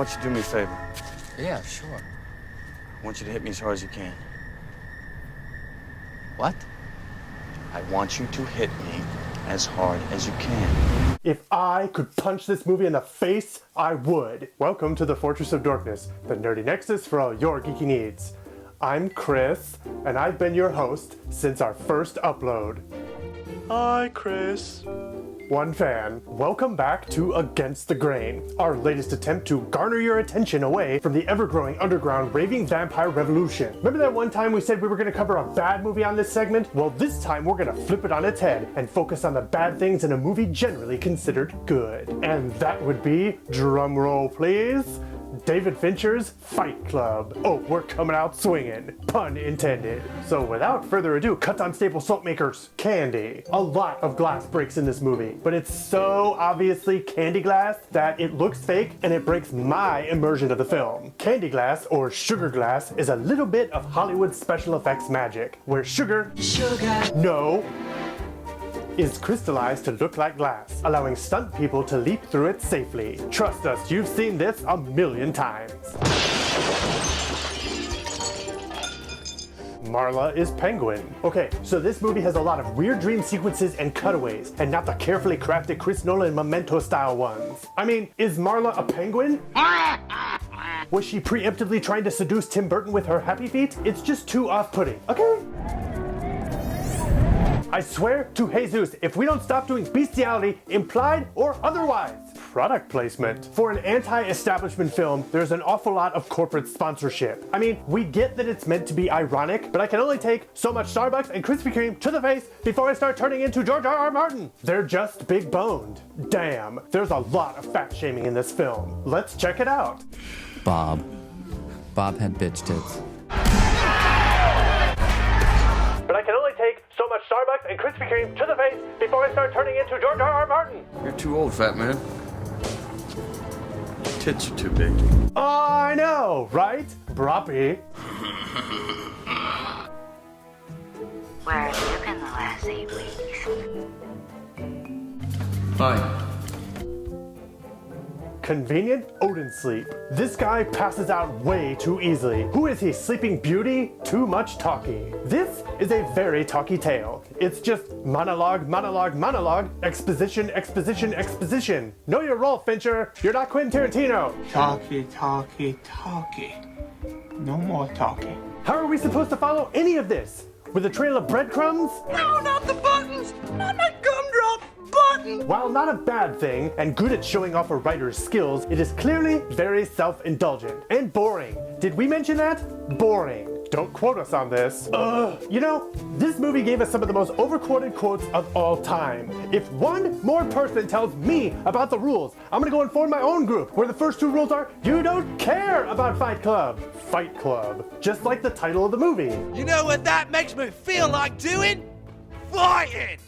don't you do me a favor? Yeah, sure. I want you to hit me as hard as you can. What? I want you to hit me as hard as you can. If I could punch this movie in the face, I would. Welcome to the Fortress of Dorkness, the nerdy nexus for all your geeky needs. I'm Chris, and I've been your host since our first upload. Hi, Chris. One fan. Welcome back to Against the Grain, our latest attempt to garner your attention away from the ever-growing underground raving vampire revolution. Remember that one time we said we were going to cover a bad movie on this segment? Well, this time we're going to flip it on its head and focus on the bad things in a movie generally considered good. And that would be, drumroll please, David Fincher's Fight Club. Oh, we're coming out swinging, pun intended. So without further ado, cut on staple salt makers, candy. A lot of glass breaks in this movie, but it's so obviously candy glass that it looks fake and it breaks my immersion of the film. Candy glass, or sugar glass, is a little bit of Hollywood special effects magic, where sugar, no, is crystallized to look like glass, allowing stunt people to leap through it safely. Trust us, you've seen this a million times. Marla is Penguin. Okay, so this movie has a lot of weird dream sequences and cutaways, and not the carefully crafted Chris Nolan Memento style ones. I mean, is Marla a penguin? Was she preemptively trying to seduce Tim Burton with her happy feet? It's just too off-putting, okay? I swear to Jesus, if we don't stop doing bestiality, implied or otherwise. Product placement. For an anti-establishment film, there's an awful lot of corporate sponsorship. I mean, we get that it's meant to be ironic, but I can only take so much Starbucks and Krispy Kreme to the face before I start turning into George R.R. Martin. They're just big boned. Damn, there's a lot of fat shaming in this film. Let's check it out. Bob had bitch tits. But I can only take so much Starbucks and Krispy Kreme to the face before I start turning into George R.R. Martin. You're too old, fat man. Your tits are too big. I know, right? Broppy. Where have you been the last 8 weeks? Fine. Convenient Odin sleep. This guy passes out way too easily. Who is he, Sleeping Beauty? Too much talky. This is a very talky tale. It's just monologue, monologue, monologue, exposition, exposition, exposition. Know your role, Fincher. You're not Quentin Tarantino. Talkie, talkie, talkie. No more talking. How are we supposed to follow any of this? With a trail of breadcrumbs? No, not the buttons! Not my gumdrop button! While not a bad thing, and good at showing off a writer's skills, it is clearly very self-indulgent and boring. Did we mention that? Boring. Don't quote us on this. You know, this movie gave us some of the most overquoted quotes of all time. If one more person tells me about the rules, I'm gonna go and form my own group, where the first 2 rules are, you don't care about Fight Club. Fight Club. Just like the title of the movie. You know what that makes me feel like doing? Fighting!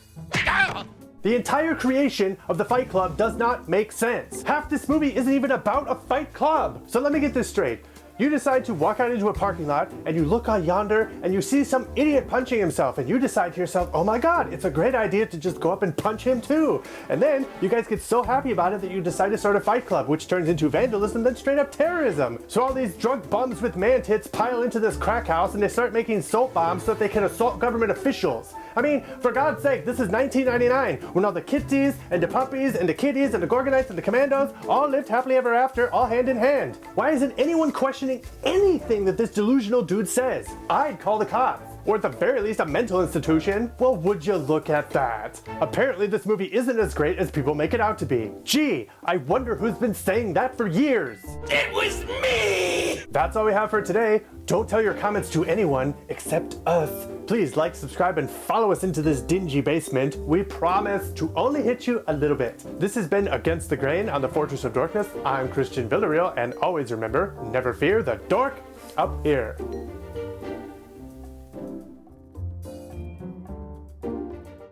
The entire creation of the Fight Club does not make sense. Half this movie isn't even about a fight club. So let me get this straight. You decide to walk out into a parking lot and you look out yonder and you see some idiot punching himself and you decide to yourself, oh my god, it's a great idea to just go up and punch him too. And then you guys get so happy about it that you decide to start a fight club, which turns into vandalism, then straight up terrorism. So all these drunk bums with man tits pile into this crack house and they start making soap bombs so that they can assault government officials. I mean, for God's sake, this is 1999, when all the kitties and the puppies and the kitties and the Gorgonites and the commandos all lived happily ever after, all hand in hand. Why isn't anyone questioning anything that this delusional dude says? I'd call the cops. Or at the very least a mental institution. Well, would you look at that? Apparently this movie isn't as great as people make it out to be. Gee, I wonder who's been saying that for years. It was me! That's all we have for today. Don't tell your comments to anyone except us. Please like, subscribe, and follow us into this dingy basement. We promise to only hit you a little bit. This has been Against the Grain on the Fortress of Dorkness. I'm Christian Villarreal, and always remember, never fear the dork up here.